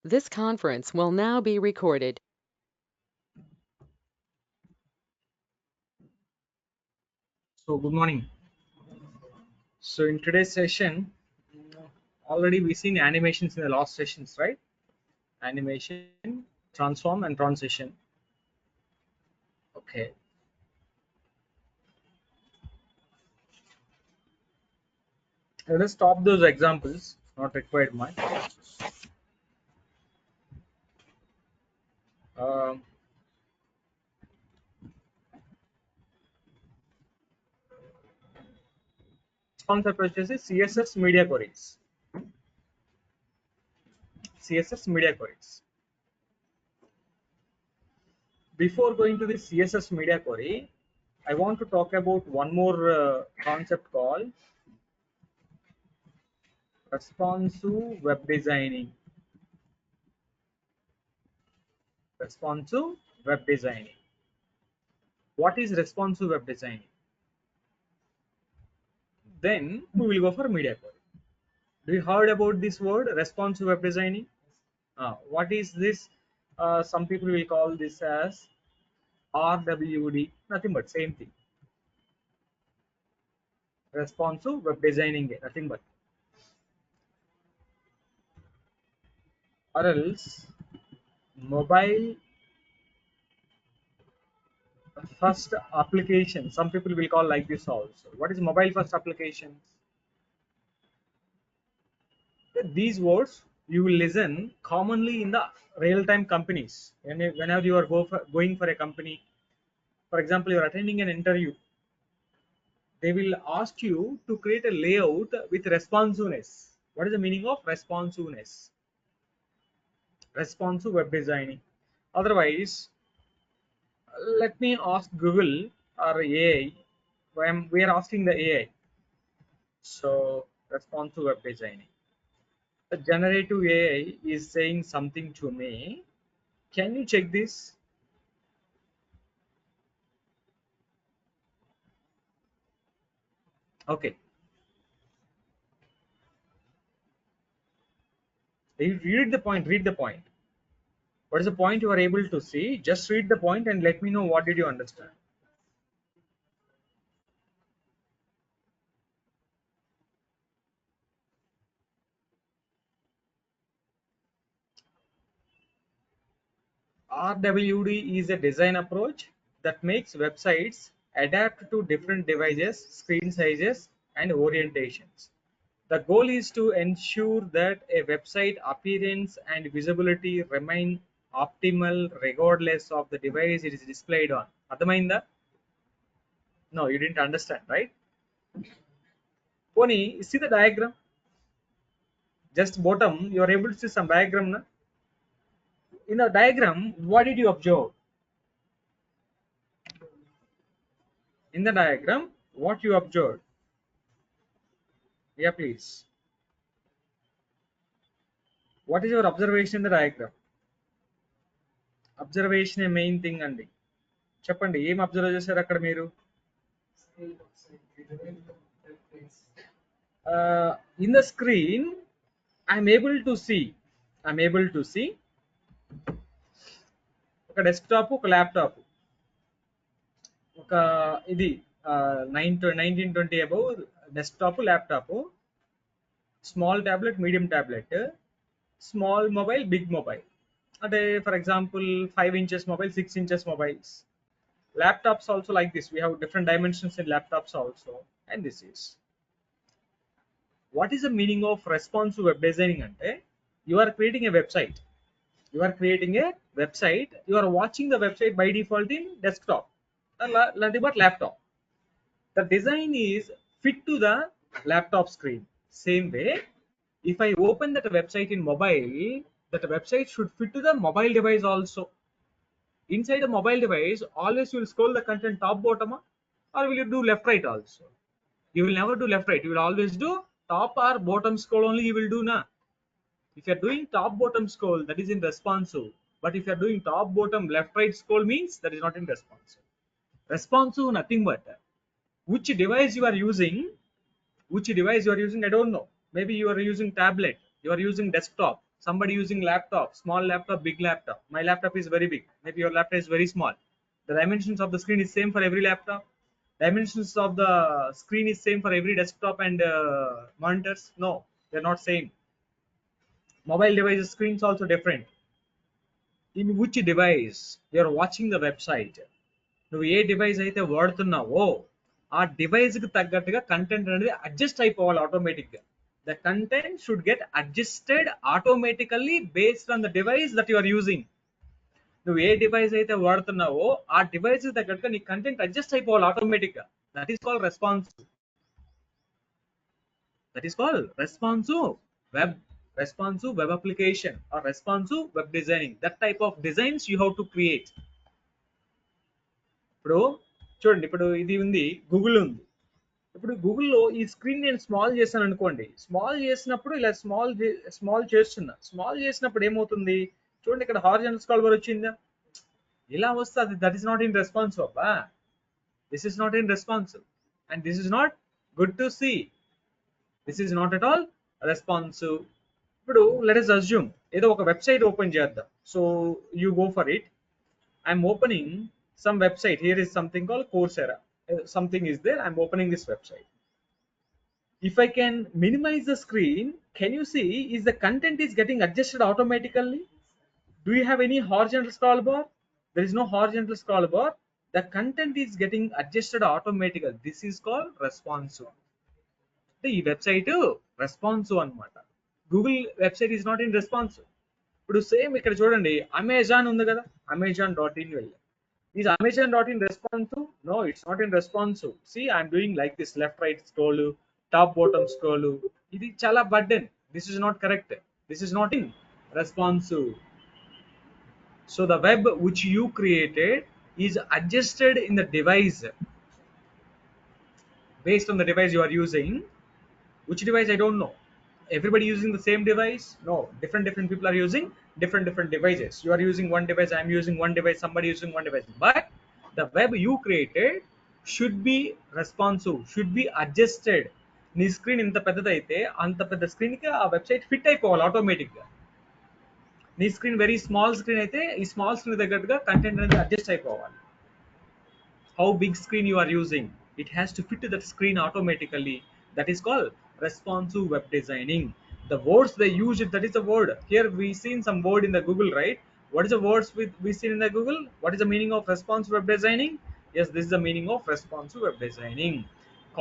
This conference will now be recorded. So good morning. So in today's session, already we seen animations in the last sessions, right? Animation, transform, and transition. Okay. Let us stop those examples. Not required much. Um Concept approaches is CSS media queries. CSS media queries. Before going to the CSS media query, I want to talk about one more concept called responsive web designing. Responsive web designing. What is responsive web designing? Then we will go for media query. Do you heard about this word responsive web designing? What is this? Some people will call this as RWD. Nothing but same thing. Responsive web designing. Nothing but. Or else mobile first application. Some people will call like this also. What is mobile first application? These words you will listen commonly in the real-time companies. Whenever you are going for a company, for example, you are attending an interview, they will ask you to create a layout with responsiveness. What is the meaning of responsiveness? Responsive web designing. Otherwise, let me ask Google or AI. We are asking the AI. So, responsive web designing. The generative AI is saying something to me. Can you check this? Okay. You read the point. Read the point. What is the point you are able to see? Just read the point and let me know what did you understand. RWD is a design approach that makes websites adapt to different devices, screen sizes, and orientations. The goal is to ensure that a website appearance and visibility remain optimal regardless of the device it is displayed on. Adhamainda? No, you didn't understand, right? Pony, see the diagram? Just bottom, you are able to see some diagram. Na? In the diagram, what did you observe? In the diagram, what you observed? Yeah, please. What is your observation in the diagram? Observation main thing అండి. చెప్పండి ఏం observe చేశారు అక్కడ మీరు? In the screen I'm able to see ఒక desktop, ఒక laptop, ఒక ఇది 1920 above desktop, laptop, small tablet, medium tablet, small mobile, big mobile. అంటే for example 5 inches mobile, 6 inches mobiles. Laptops also like this. We have different dimensions in laptops also. And this is what is the meaning of responsive web designing? Ante you are creating a website. You are watching the website by default in desktop, nothing but laptop. The design is fit to the laptop screen. Same way, if I open that website in mobile, that website should fit to the mobile device also. Inside the mobile device, always you will scroll the content top bottom, or will you do left right also? You will never do left right. You will always do top or bottom scroll only. You will do na. If you are doing top bottom scroll, that is in responsive. But if you are doing top bottom left right scroll, means that is not in responsive. Responsive nothing but which device you are using. I don't know. Maybe you are using tablet, you are using desktop, somebody using laptop, small laptop, big laptop. My laptop is very big, maybe your laptop is very small. The dimensions of the screen is same for every laptop. Dimensions of the screen is same for every desktop and monitors. No, they're not same. Mobile devices screens also different. In which device you're watching the website, నువ్వు ఏ device అయితే వాడుతున్నావో ఆ device కి తగ్గట్టుగా content అనేది adjust అయిపోవాలి automatic గా. The content should get adjusted automatically based on the device that you are using. నువ్వు ఏ డివైస్ అయితే వాడుతున్నావో ఆ డివైస్ కి తగ్గట్టుగా నీ కంటెంట్ అడ్జస్ట్ అయిపోవాలి ఆటోమేటిక్ గా. That is called responsive. That is called responsive web application or responsive web designing. That type of designs you have to create. ఇప్పుడు చూడండి, ఇప్పుడు ఇది ఉంది, గూగుల్ ఉంది. ఇప్పుడు గూగుల్లో ఈ స్క్రీన్ నేను స్మాల్ చేశాను అనుకోండి. స్మాల్ చేసినప్పుడు ఇలా స్మాల్ చేసినప్పుడు ఏమవుతుంది చూడండి, ఇక్కడ హారిజాంటల్ స్క్రోల్ బార్ వచ్చిందా, ఇలా వస్తే అది that is not in responsive. అబ్బా, this is not in responsive and this is not good to see. This is not at all responsive. ఇప్పుడు లెట్ us assume ఏదో ఒక వెబ్సైట్ ఓపెన్ చేద్దాం. So you go for it. I'm opening some website. Here is something called Coursera. Something is there. I'm opening this website. If I can minimize the screen, can you see is the content is getting adjusted automatically? Do you have any horizontal scroll bar? There is no horizontal scroll bar. The content is getting adjusted automatically. This is called responsive. ఈ website responsive అనమాట. Google website is not in responsive. ఇప్పుడు same ఇక్కడ చూడండి, Amazon ఉంది కదా, amazon.in వెళ్ళి, is amazon.in responsive? No, it's not in responsive. See I'm doing like this, left right scroll, top bottom scroll. ఇది చాలా burden. This is not correct. This is not in responsive. So the web which you created is adjusted in the device based on the device you are using. Which device I don't know. Everybody using the same device? No, different people are using different devices. You are using one device, I am using one device, somebody using one device. But the web you created should be responsive, should be adjusted. నీ screen ఇంత పెద్దదైతే అంత పెద్ద screen కి ఆ website fit అయిపోవాలి automatic గా. నీ స్క్రీన్ వెరీ స్మాల్ స్క్రీన్ అయితే ఈ స్మాల్ స్క్రీన్ తగ్గట్టుగా కంటెంట్ అనేది అడ్జస్ట్ అయిపోవాలి. How big screen you are using, it has to fit to that screen automatically. That is called responsive web designing. The words they use it, that is the word. Here we seen some word in the Google, right? What is the words we seen in the Google? What is the meaning of responsive web designing? Yes, this is the meaning of responsive web designing.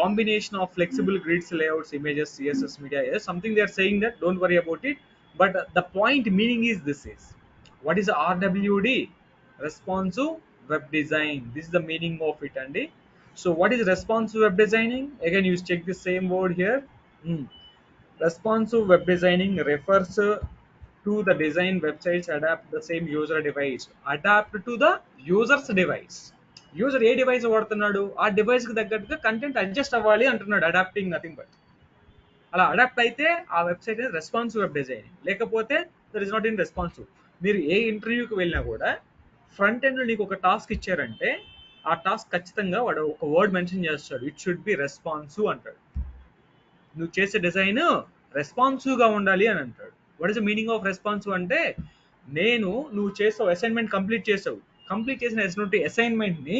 Combination of flexible grids, layouts, images, CSS, media. Yes, something they are saying that, don't worry about it. But the point meaning is this is, what is the RWD? Responsive web design. This is the meaning of it. And so what is responsive web designing? Again, you check the same word here. Responsive web designing refers to the design websites adapt the same user device. Adapt to the user's device. User ఏ device వాడుతున్నాడు ఆ device కి తగ్గట్టుగా content adjust అవ్వాలి అంటున్నాడు. Adapting nothing but. అలా adapt అయితే ఆ వెబ్సైట్ రెస్పాన్సివ్ వెబ్ డిజైనింగ్. లేకపోతే that is not in responsive. మీరు ఏ ఇంటర్వ్యూకి వెళ్ళినా కూడా ఫ్రంట్ ఎండ్ లో నీకు ఒక టాస్క్ ఇచ్చారంటే ఆ టాస్క్ ఖచ్చితంగా వాడు ఒక వర్డ్ మెన్షన్ చేస్తాడు, ఇట్ షుడ్ బి రెస్పాన్సివ్ అంటాడు. నువ్వు చేసే డిజైన్ రెస్పాన్సివ్ గా ఉండాలి అని అంటాడు. What is the meaning of responsive అంటే, నువ్వు చేసావు అసైన్మెంట్, కంప్లీట్ చేసిన అసైన్మెంట్ ని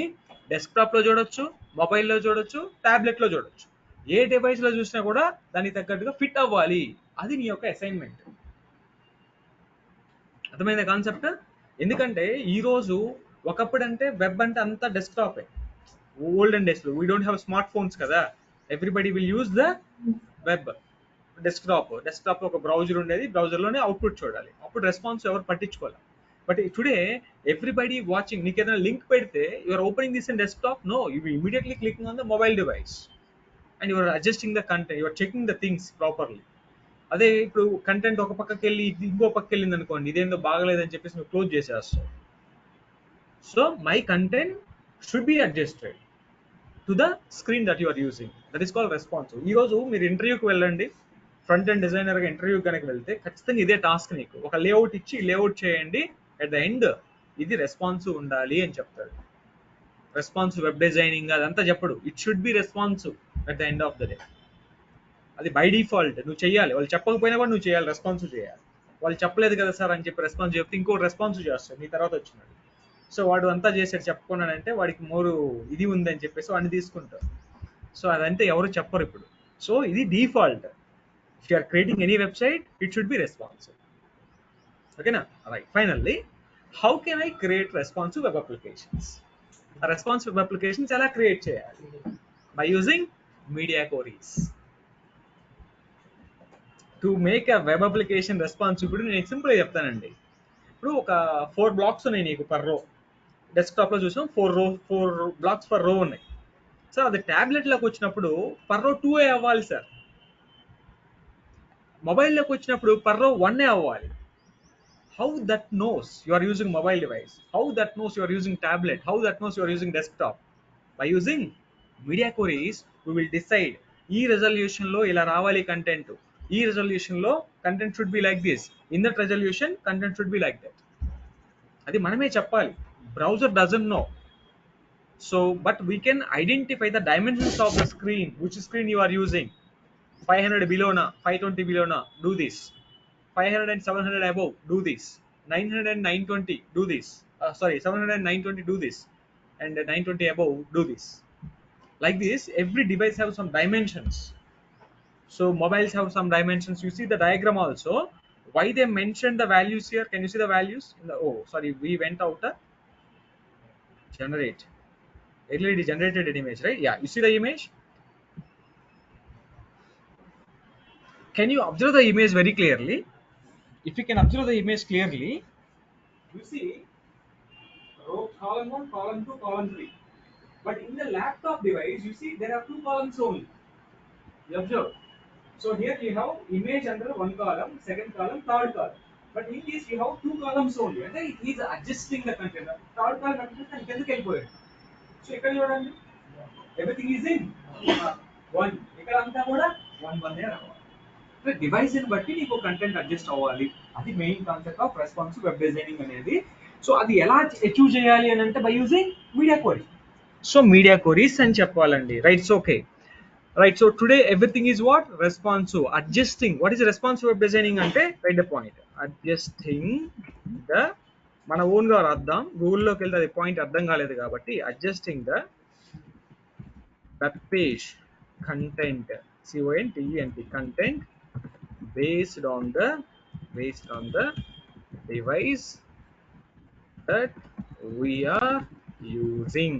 డెస్క్టాప్ లో చూడొచ్చు, మొబైల్లో చూడొచ్చు, టాబ్లెట్ లో చూడొచ్చు. ఏ డివైస్ లో చూసినా కూడా దానికి తగ్గట్టుగా ఫిట్ అవ్వాలి. అది నీ యొక్క అసైన్మెంట్. అర్థమైందా కాన్సెప్ట్? ఎందుకంటే ఈ రోజు ఒకప్పుడు అంటే వెబ్ అంటే అంతా డెస్క్టాపే. ఓల్డెన్ డేస్ లో we don't have smart phones కదా, everybody will use the web. Desktop ఒక బ్రౌజర్ ఉండేది, బ్రౌజర్ లోనే అవుట్పుట్ చూడాలి. అప్పుడు రెస్పాన్స్ ఎవరు పట్టించుకోవాలి. బట్ టుడే ఎవ్రీబడి వాచింగ్, నీకు ఏదైనా లింక్ పెడితే you're opening this in desktop, no, you immediately clicking on the mobile device and you're adjusting the content, you're checking the things properly. అదే ఇప్పుడు కంటెంట్ ఒక పక్కకి వెళ్ళి ఇంకో పక్కకి వెళ్ళింది అనుకోండి, ఇదేందో బాగలేదని చెప్పేసి నువ్వు క్లోజ్ చేసేస్తావు. So my content should be adjusted to the screen that you are using. That is called responsive. ఈ రోజు మీరు ఇంటర్వ్యూకి వెళ్ళండి, ఫ్రంట్ అండ్ డిజైనర్గా ఇంటర్వ్యూ కనుక వెళ్తే ఖచ్చితంగా ఇదే టాస్క్. నీకు ఒక లేఅవుట్ ఇచ్చి లేఅవుట్ చేయండి, అట్ ద ఎండ్ ఇది రెస్పాన్సివ్ ఉండాలి అని చెప్తాడు. రెస్పాన్సివ్ వెబ్ డిజైనింగ్ అదంతా చెప్పడు, it should be responsive at the end of the day. అది బై డిఫాల్ట్ నువ్వు చేయాలి, వాళ్ళు చెప్పకపోయినా కూడా నువ్వు చేయాలి, రెస్పాన్సివ్ చేయాలి. వాళ్ళు చెప్పలేదు కదా సార్ అని చెప్పి రెస్పాన్స్ చెప్తే ఇంకో రెస్పాన్స్ చేస్తాడు నీ తర్వాత వచ్చినాడు. సో వాడు అంతా చేసాడు చెప్పుకున్నాడంటే వాడికి మోరు ఇది ఉందని చెప్పేసి వాడిని తీసుకుంటారు. సో అదంతా ఎవరు చెప్పరు ఇప్పుడు. సో ఇది default. If you are creating any website it should be responsive. ఓకేనా? Right. Finally how can I create responsive web applications? Responsive web applications ఎలా క్రియేట్ చేయాలి? By using media queries. To make a web application responsive ఇప్పుడు నేను సింపుల్గా చెప్తానండి. ఇప్పుడు ఒక 4 blocks ఉన్నాయి నీకు పర్ రో. డెస్క్టాప్లో చూసాం 4 బ్లాక్స్ పర్ రో ఉన్నాయి సార్. అది ట్యాబ్లెట్లోకి వచ్చినప్పుడు పర్ రో 2 అవ్వాలి సార్. మొబైల్లోకి వచ్చినప్పుడు పర్ రో 1 అవ్వాలి. How that knows you are using mobile device? How that knows you are using tablet? How that knows you are using desktop? By using media queries, we will decide ee resolution lo ila ravali content. Ee resolution lo content should be like this. In that resolution, content should be like that. Adi maname cheppali. Browser doesn't know. So, but we can identify the dimensions of the screen. Which screen you are using? 500 below na, 520 below na, do this. 500 and 700 above, do this. 900 and 920, do this. Sorry, 700 and 920, do this. And 920 above, do this. Like this, every device has some dimensions. So mobiles have some dimensions. You see the diagram also. Why they mentioned the values here? Can you see the values? Oh, sorry, we went out the generate. Earlier it generated an image, right? Yeah, you see the image? Can you observe the image very clearly? If you can observe the image clearly, you see row column 1, column 2, column 3. But in the laptop device, you see there are 2 columns only. You observe. So here you have image under 1 column, 2nd column, 3rd column. But in this you have 2 columns only. And then it is adjusting the content. 3rd column and కిందకి వెళ్ళిపోయాడు. So ఇక్కడ చూడండి, everything is in 1. ఇక్కడ అంతా కూడా 1 రావాలి. డివైస్ని బట్టి నీకు కంటెంట్ అడ్జస్ట్ అవ్వాలి. అది main concept of responsive web designing అనేది. సో అది ఎలా అచీవ్ చేయాలి అని అంటే by using media query. So media queries అని చెప్పాలండి. Right. So okay. Right. So today everything is what? Responsive. Adjusting. What is responsive web designing అంటే right the point. Adjusting the, మన ఓన్గా రాద్దాం. గూగుల్లోకి వెళ్తే అది పాయింట్ అర్థం కాలేదు కాబట్టి adjusting the web page content, CONTENT, content based on the device that we are using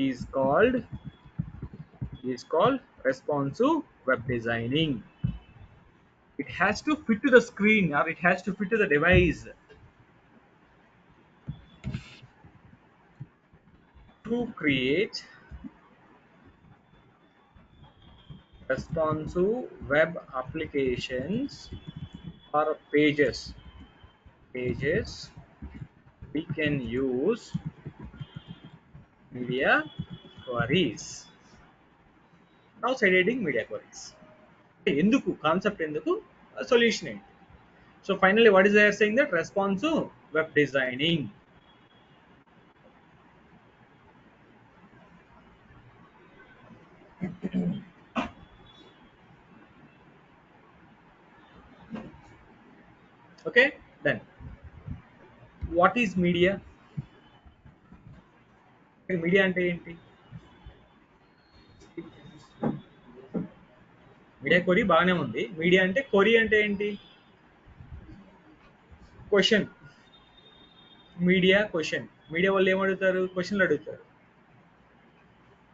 is called responsive web designing. It has to fit to the screen or it has to fit to the device. To create responsive web applications or pages, we can use media queries. Now citing media queries. Enduku concept, enduku solution ఏంటి? So finally what is they are saying? That responsive web designing. Okay, then what is media? Media అంటే ఏంటి? Media query బాగానే ఉంది. Media అంటే query అంటే ఏంటి? Question. Media question. Media వాళ్ళు ఏమడుగుతారు? క్వశ్చన్లు అడుగుతారు.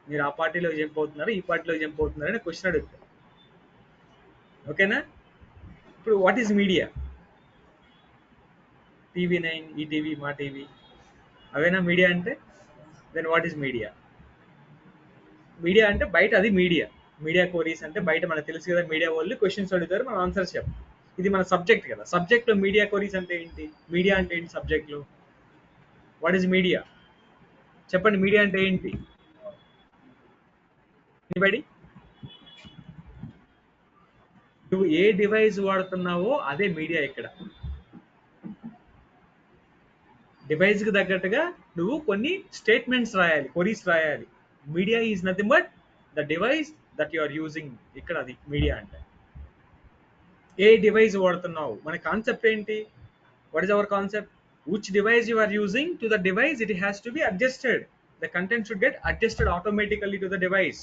మీరు ఆ పార్టీలో జంప్ అవుతున్నారు, ఈ పార్టీలో జంప్ అవుతున్నారు అని క్వశ్చన్ అడుగుతారు. ఓకేనా? ఇప్పుడు what is media? TV9, ETV, Maa TV, అవేనా మీడియా అంటే? Then what is media? Media అంటే బయట, అది మీడియా. మీడియా క్వరీస్ అంటే బయట మనకు తెలుసు కదా, మీడియా వాళ్ళు క్వశ్చన్స్ అడుగుతారు, మనం ఆన్సర్స్ చెప్తాం. ఇది మన సబ్జెక్ట్ కదా. సబ్జెక్ట్లో మీడియా క్వరీస్ అంటే ఏంటి? మీడియా అంటే ఏంటి సబ్జెక్ట్లో? What is media? చెప్పండి, మీడియా అంటే ఏంటి? ఎనీబడి? నువ్వు ఏ డివైస్ వాడుతున్నావో అదే మీడియా. ఇక్కడ డివైస్కి తగ్గట్టుగా నువ్వు కొన్ని స్టేట్మెంట్స్ రాయాలి, క్వరీస్ రాయాలి. Media is nothing but the device that you are using. ఇక్కడ అది మీడియా అంటే. ఏ డివైస్ వాడుతున్నావు, మన కాన్సెప్ట్ ఏంటి, what is our concept, which device you are using, to the device it has to be adjusted, the content should get adjusted automatically to the device,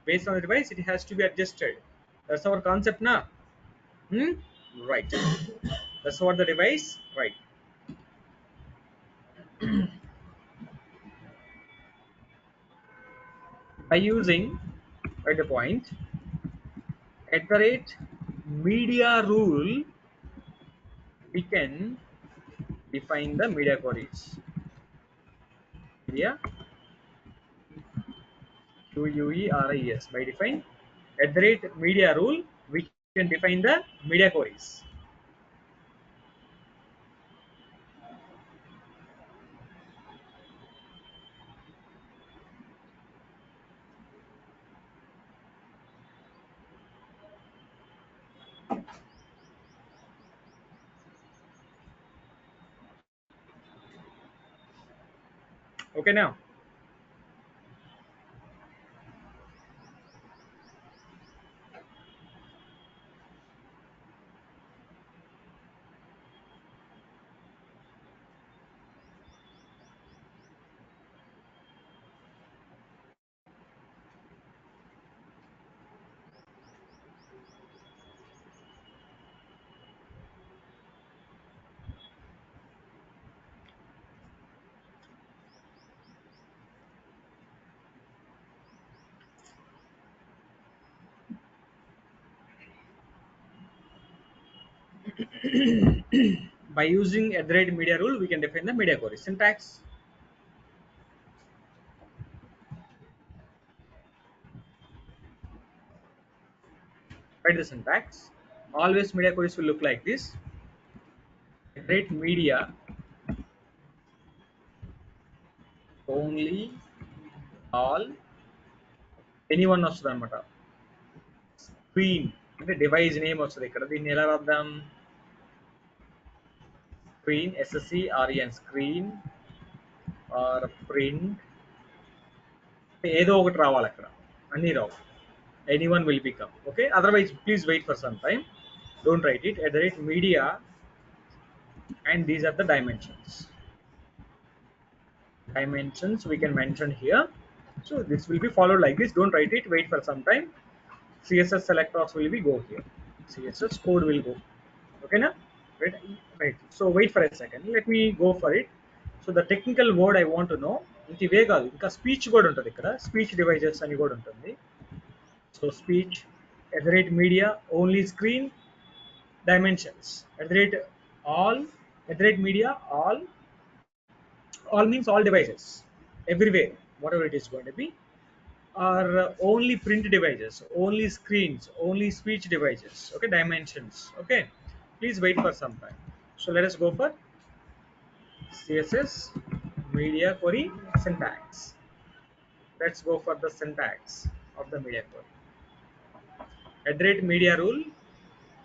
based on the device it has to be adjusted. That's our concept now. Right. That's what the device, right. By using, at the point, at the rate media rule, we can define the media queries. Media QUERIS. By define at the rate media rule, we can define the media queries. Okay now. By using at the rate media rule, we can define the media query. Syntax. Write the syntax. Always media queries will look like this. At the rate media only, all, anyone వస్తుంది అనమాట. Screen అంటే device name వస్తుంది ఇక్కడ. దీన్ని ఎలా రాద్దాం, screen SSCREN, screen or print, ఏదో ఒకటి రావాలి అక్కడ, అన్నీ రావు. Anyone will become. Okay, otherwise please wait for some time, don't write it. At the rate media, and these are the dimensions we can mention here. So this will be followed like this, don't write it, wait for some time. CSS selectors will be go here, CSS code will go. Okay now, right. So wait for a second, let me go for it. So the technical word I want to know, ఇంక ఇవే కాదు, ఇంకా speech కూడా ఉంటుంది ఇక్కడ, speech devices అని కూడా ఉంటుంది. So speech, at the rate media only, screen, dimensions, at the rate all, at the rate media all means all devices, everywhere, whatever it is going to be, are only print devices, only screens, only speech devices. Okay, dimensions. Okay, please wait for some time. So let us go for CSS media query syntax. Let's go for the syntax of the media query. At the rate media rule,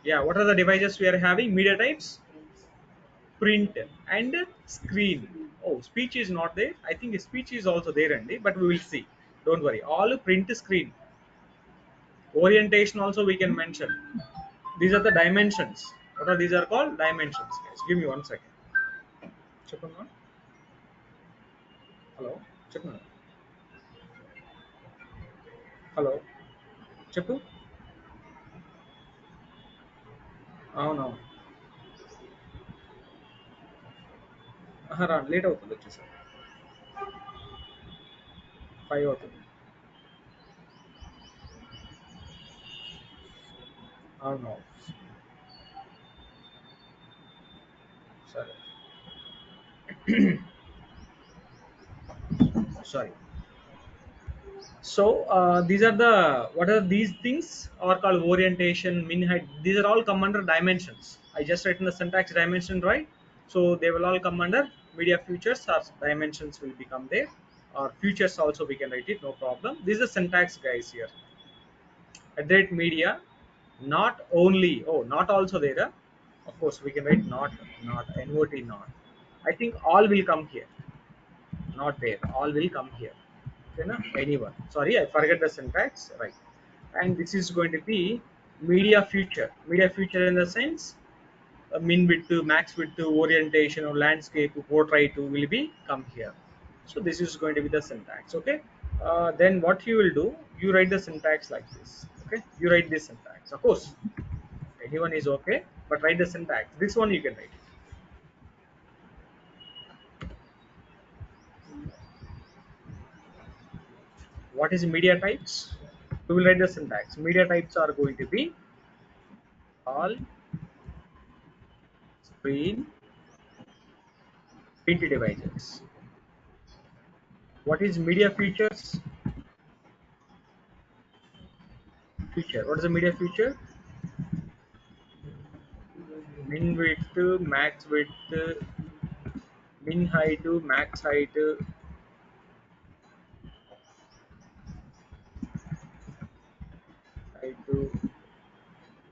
yeah, what are the devices we are having, media types, print and screen. Oh, speech is not there, I think speech is also there, Andy, but we will see, don't worry. All print, screen, orientation also we can mention. These are the dimensions. What are these are called, dimensions, guys. Give me 1 second. Chepuna. Hello, Chepuna. Hello, Chepu. అవునవును, రా, late అవుతుంది వచ్చేసరి 5 అవుతుంది. అవును, సరే, sorry. So these are the, what are these things are called, orientation, min height, these are all come under dimensions. I just written the syntax dimension, right? So they will all come under media features, or dimensions will become there, or features also we can write it, no problem. This is the syntax, guys, here. At that media, not only, oh, not also there, of course we can write not, not, not, not. I think all will come here, not there, all will come here. Okay, na? Anyone, sorry, I forget the syntax, right? And this is going to be Media feature in the sense min width, max width, orientation or landscape, portrait will be come here. So this is going to be the syntax. Okay. Then what you will do, you write the syntax like this. Okay, you write this syntax. Of course, anyone is okay, but write the syntax. This one you can write. What is media types? We will write the syntax. Media types are going to be all screen print devices. What is media features? Feature. What is the media feature? Min width, max width, min height, max height, height,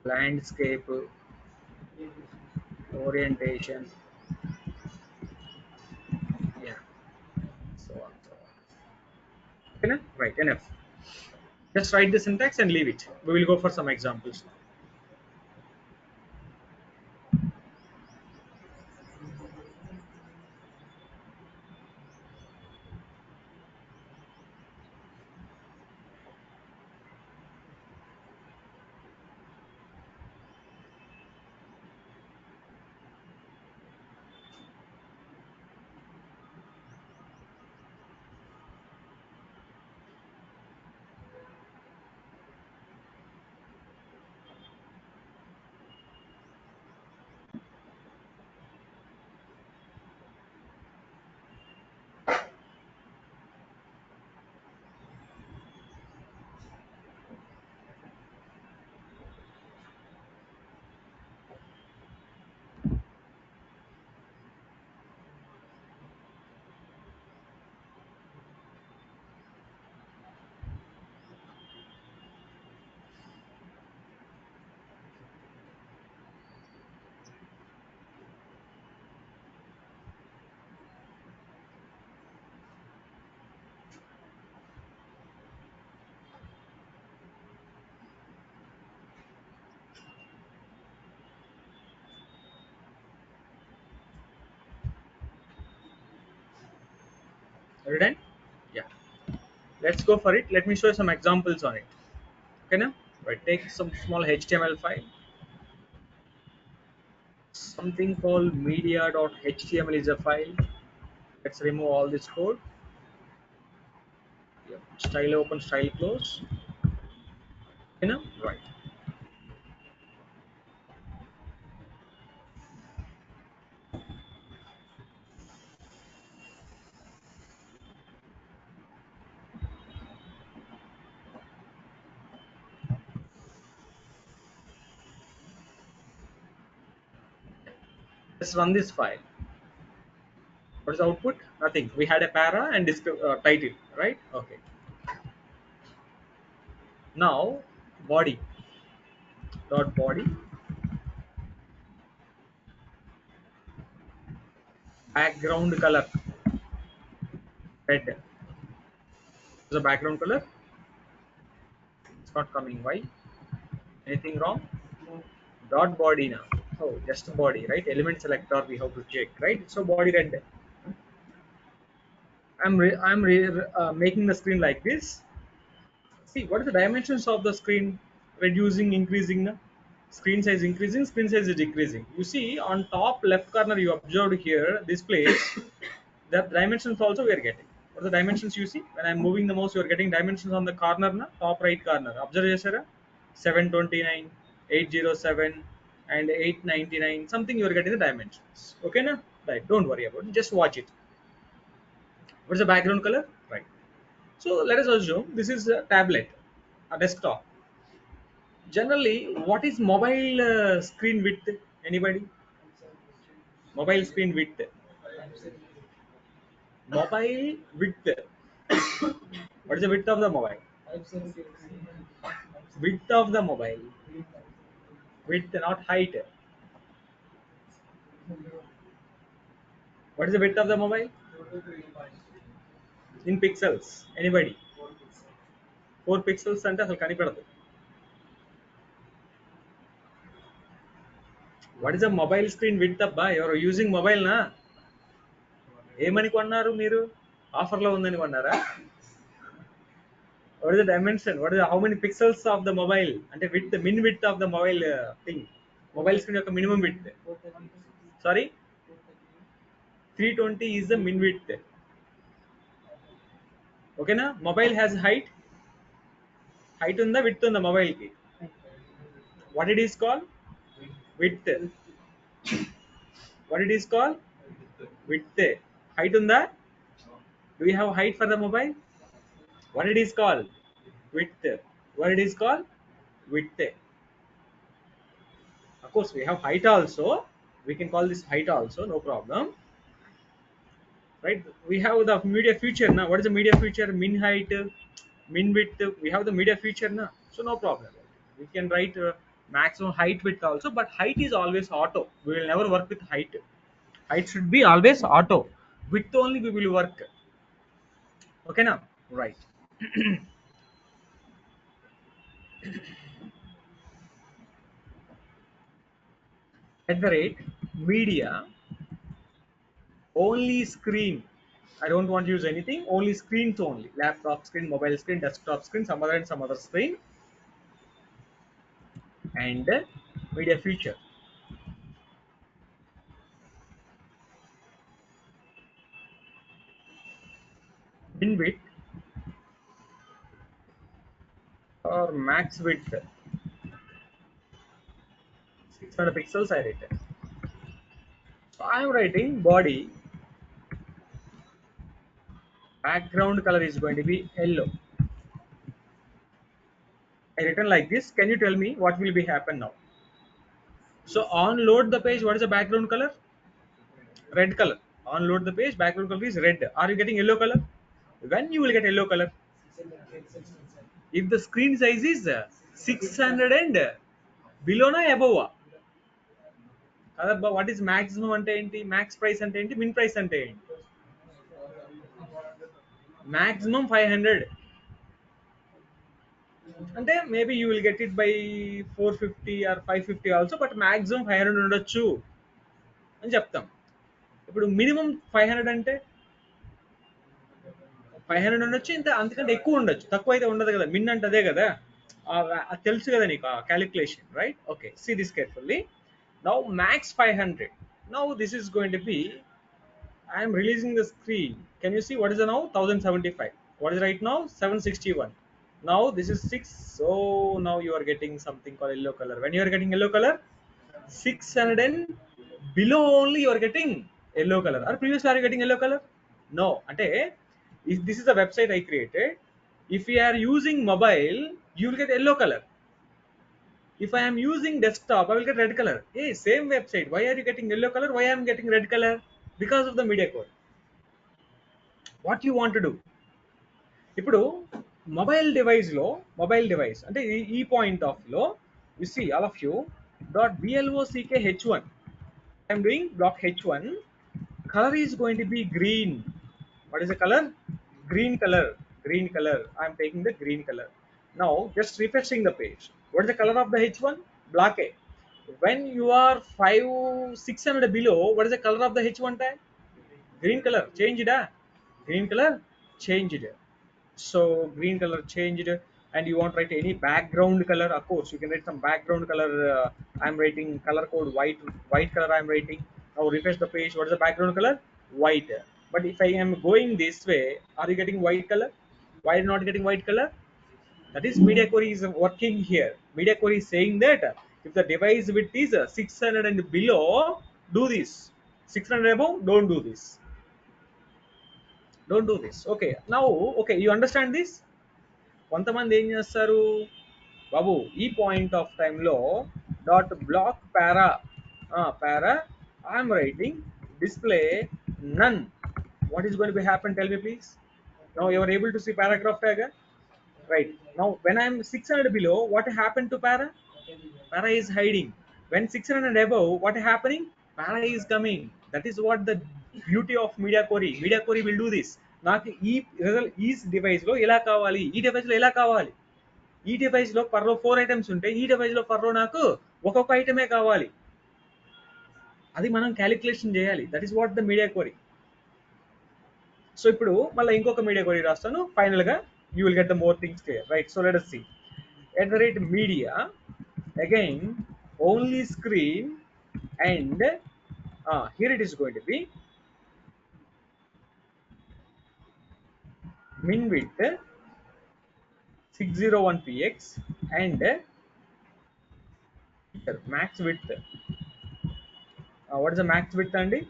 landscape, orientation, yeah, so on, so on. Okay, right, enough. Just write the syntax and leave it. We will go for some examples. Are you done? Yeah. Let's go for it. Let me show you some examples on it. Okay, now, right? Take some small HTML file. Something called media.html is a file. Let's remove all this code. Yep. Style open, style close. Okay, now, right? Let's run this file. What is the output? Nothing. We had a para and title, right? Okay. Now, body dot body background color red. The background color. It's not coming. Why? Anything wrong? Dot body now. Oh, just body, right? Element selector we have to check, right? So body red. I'm making the screen like this. See, what are the dimensions of the screen? Reducing, increasing. Na? Screen size increasing, screen size is decreasing. You see on top left corner you observed here this place. The dimensions also we are getting. What are the dimensions you see? When I'm moving the mouse, you are getting dimensions on the corner, na? Top right corner. Observe chesara? 729, 807, and 899. Something you are getting the dimensions. Okay, na? Right. Don't worry about it. Just watch it. What's the background color? Right. So let us assume this is a tablet, a desktop. Generally, what is mobile screen width? Anybody? Mobile screen width. Mobile width. What is the width of the mobile? Width of the mobile. Width, not height. What is the width of the mobile? In pixels. Anybody? 4 pixels అంటే అసలు కనిపెడదు. What is a mobile screen width అబ్బా? ఎవరు using mobile నా? ఏమని కొన్నారు మీరు? Offer లో ఉందని కొన్నారా? What is the dimension? What is how many pixels of the mobile? అంటే width, min width of the mobile thing. Mobile screen యొక్క minimum width. Sorry, 320 is the min width. Okay na? Mobile has height. Height ఉందా, width ఉందా mobile కి? What it is called? Width. What it is called? Width. Height ఉందా? Do we have height for the mobile? What it is called? Width. What it is called? Width. Of course, we have height also. We can call this height also, no problem. Right? We have the media feature now. What is the media feature? Min height, min width. We have the media feature now, so no problem. We can write maximum height width also, but height is always auto. We will never work with height. Height should be always auto. Width only we will work. Okay now, right? At the rate media only screen. I don't want to use anything. Only screens only. Laptop screen, mobile screen, desktop screen, some other and some other screen, and media feature. Min width or max width. 600 pixels I written. So I am writing body. Background color is going to be yellow. I written like this. Can you tell me what will be happen now? So on load the page, what is the background color? Red color. On load the page, background color is red. Are you getting yellow color? When you will get yellow color? If the screen size is 600 and below na above. What is maximum ante enti? Max price ante enti? Min price ante enti? Maximum 500. అంటే maybe you will get it by 450 or 550 also, but maximum 500 ఉండొచ్చు అని చెప్తాం. ఇప్పుడు minimum 500 అంటే 500 ఉండొచ్చు, ఇంత అంతకంటే ఎక్కువ ఉండొచ్చు, తక్కువ అయితే ఉండదు కదా. మిన్ అంటే అదే కదా, అది తెలుసు కదా నీకు ఆ calculation, right? Okay, see this carefully. Now max 500. Now this is going to be, I am releasing the screen. Can you see what is the now? 1075. What is right now? 761. Now this is 6. So now you are getting something called yellow color. When you are getting yellow color, 600 and below only you are getting yellow color. Or previously are you getting yellow color? No. Ante, if this is a website I created, if you are using mobile, you will get yellow color. If I am using desktop, I will get red color. Hey, same website. Why are you getting yellow color? Why I am getting red color? Because of the media code. What you want to do? ఇప్పుడు mobile device అంటే ఈ point of లో you see all of you dot block h1. I am doing block h1. Color is going to be green. What is the color? Green color. I am taking the green color. Now just refreshing the page. What is the color of the h1? Black A. When you are 600 below, what is the color of the h1 tag? Green color. Change it. Green color changed. So green color changed, and you want to write any background color, of course you can write some background color. I am writing color code white color I am writing. Now refresh the page. What is the background color? White. But if I am going this way, are you getting white color? Why are you not getting white color? That is media query is working here. Media query is saying that if the device width is 600 and below, do this. 600 above, don't do this. Okay, now okay, you understand this? కొంతమంది ఏం చేస్తారు బాబు, ఈ point of టైంలో dot block para I'm writing display none. What is going to be happen? Tell me please. Now you are able to see paragraph tag, right? Now when I am 600 below, what happened to para? Para is hiding. When 600 and above, what happening? Para is coming. That is what the beauty of media query. Media query will do this. నాకు ఈ device లో ఎలా కావాలి, ఈ device లో ఎలా కావాలి. ఈ డివైస్ లో పర్లో 4 ఐటమ్స్ ఉంటాయి, ఈ డివైస్ లో పర్లో నాకు ఒక్కొక్క ఐటమే కావాలి. అది మనం క్యాలిక్యులేషన్ చేయాలి. That is what the media query. So ఇప్పుడు మళ్ళీ ఇంకొక మీడియా క్వరీ రాస్తాను. ఫైనల్ గా you will get the more things clear, right? So let us see. @media again only screen, and here it is going to be min width 601px and max width. What is the max width, Andy?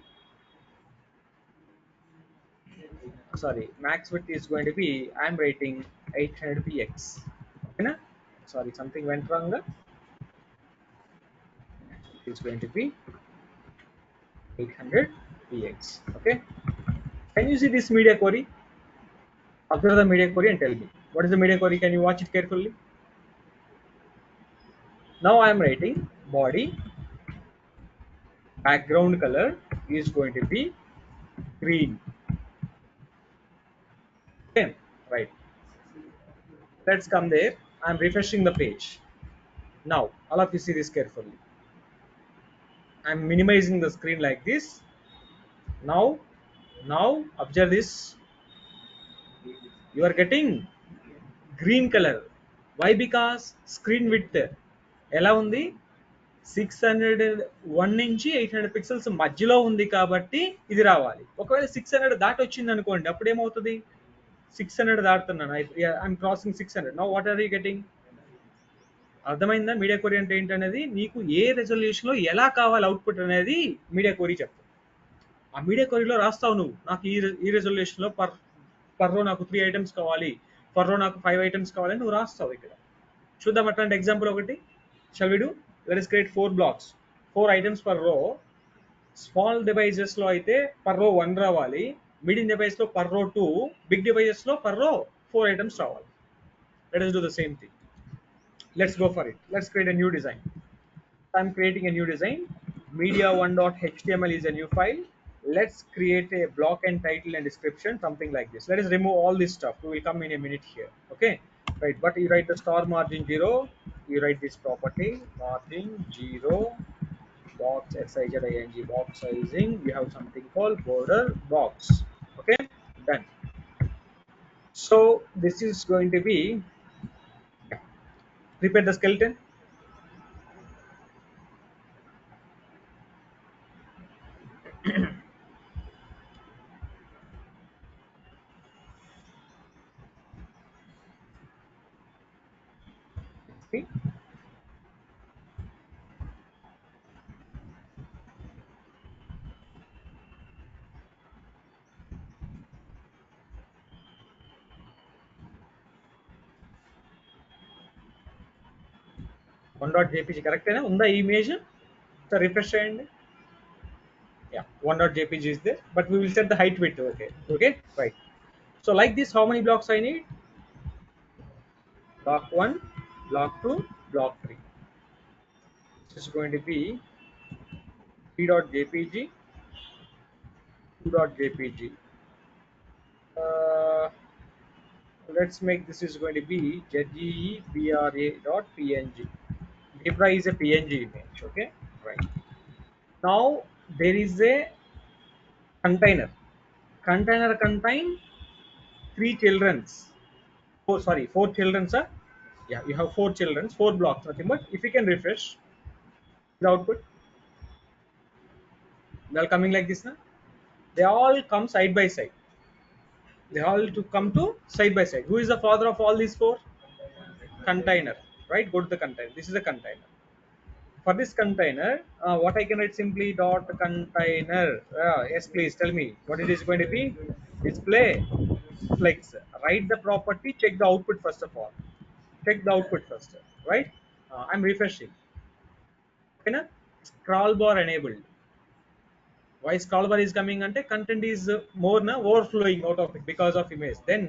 Sorry, max width is going to be, I'm rating 800px. Okay, na? Sorry, something went wrong. It's going to be 800px. Okay, can you see this media query? Observe the media query and tell me what is the media query. Can you watch it carefully? Now I am writing body background color is going to be green. Okay, right. Let's come there. I'm refreshing the page. Now all of you see this carefully. I'm minimizing the screen like this. Now observe this. You are getting green color. Why? Because screen width ఎలా ఉంది, 601 నుంచి 800 pixels మధ్యలో ఉంది కాబట్టి ఇది రావాలి. ఒకవేళ 600 దాటి వచ్చింది అనుకోండి, అప్పుడు ఏమవుతుంది? 600 దాటుతున్నాను, I'm crossing 600. Now what are you getting? అర్థమైందా మీడియా క్వరీ అంటే ఏంటనేది? నీకు ఏ రెజల్యూషన్ లో ఎలా కావాలి అవుట్పుట్ అనేది మీడియా క్వరీ చెప్తుంది. ఆ మీడియా క్వరీలో రాస్తావు నువ్వు, నాకు ఈ రెజల్యూషన్ లో పర్ రో నాకు 3 ఐటమ్స్ కావాలి, పర్ రో నాకు 5 ఐటమ్స్ కావాలని నువ్వు రాస్తావు. ఇక్కడ చూద్దాం అట్లాంటి ఎగ్జాంపుల్ ఒకటి. Shall we do? Let us create 4 blocks, 4 items per row. Small devices లో అయితే పర్ రో 1 రావాలి, మీడియం డివైస్ లో పర్ రో 2, బిగ్ డివైజెస్ లో పర్ రో 4 ఐటమ్స్ రావాలి. Let us do the same thing. Let's go for it. Let's create a new design. I'm creating a new design. media1.html is a new file. Let's create a block and title and description, something like this. Let us remove all this stuff. We will come in a minute here. Okay, right? But you write the star margin 0. You write this property margin 0, box sizing, box sizing. You have something called border box. Okay, done. So this is going to be, prepare the skeleton. See? .jpg correct hai na? Unda image so refresh cheyandi. Yeah, 1.jpg is there, but we will set the height width. Okay, right. So like this, how many blocks I need? Block 1, block 2, block 3. This is going to be 3.jpg, 2.jpg. Let's make this is going to be gebra.png. Gebra is a png image. Okay, right. Now there is a container. Container contain 3 childrens. Four children, sir. Yeah, you have 4 children, 4 blocks, nothing but. If you can refresh the output, they are coming like this now. They all come side by side. They all to come to side by side. Who is the father of all these 4? Container, right? Go to the container. This is a container. For this container, what I can write simply dot container. Yes, please tell me what it is going to be. Display flex. Write the property. Check the output first of all. Check the output first, right? I'm refreshing. Okay, na? Scroll bar enabled. Why scroll bar is coming ante content is more na overflowing out of it because of image. Then